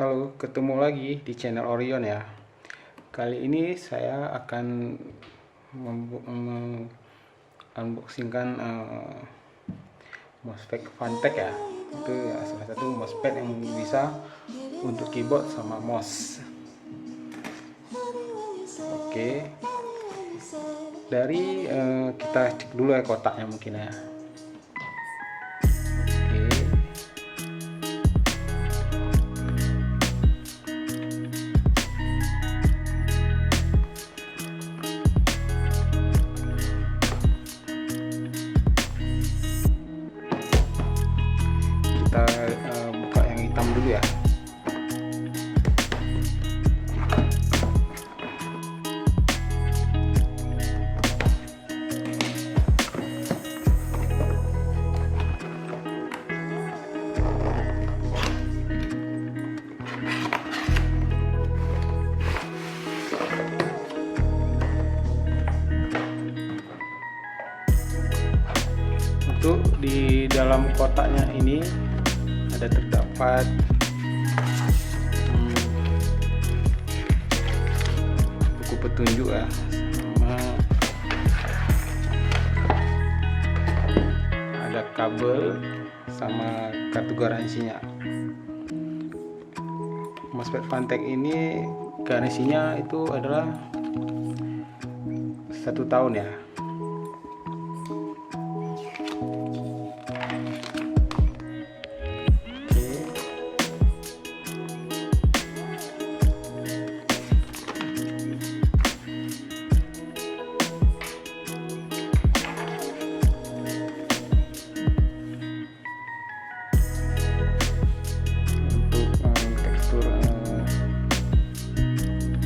Halo, ketemu lagi di channel Orion ya. Kali ini saya akan unboxingkan mousepad FANTECH ya. Itu ya, salah satu mousepad yang bisa untuk keyboard sama mouse. Oke. Dari kita cek dulu ya kotaknya mungkin ya. Kita buka yang hitam dulu ya. Untuk di dalam kotaknya ini ada terdapat buku petunjuk ya, sama ada kabel sama kartu garansinya. Mousepad FANTECH ini garansinya itu adalah 1 tahun ya.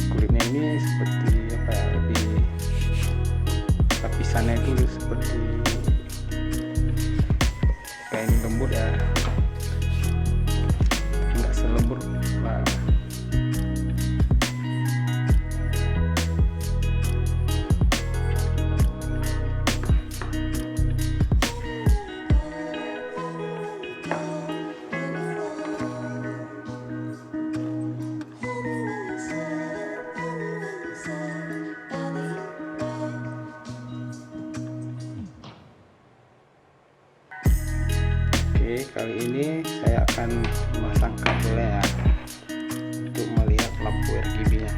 Kulitnya ini seperti apa ya, lebih lapisannya itu seperti kain lembut ya, nggak selembut lah. Oke, kali ini saya akan memasang kabelnya ya, untuk melihat lampu RGB nya.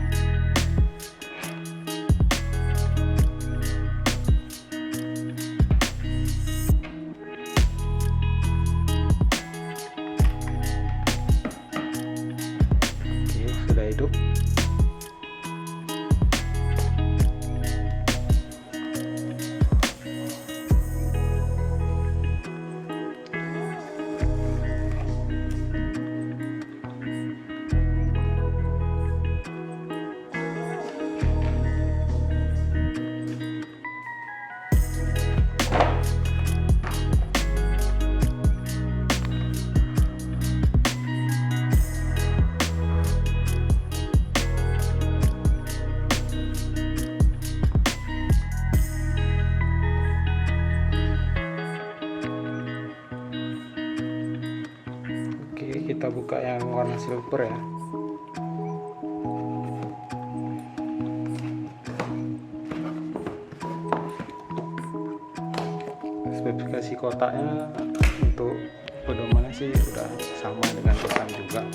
Oke, sudah hidup. Kita buka yang warna silver ya. Spesifikasi kotaknya untuk pedomannya sih udah sama dengan pesan juga.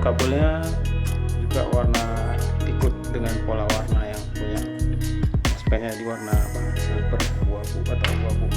Kabelnya juga warna ikut dengan pola warna yang punya mousepadnya di warna apa, silver, abu-abu atau abu-abu.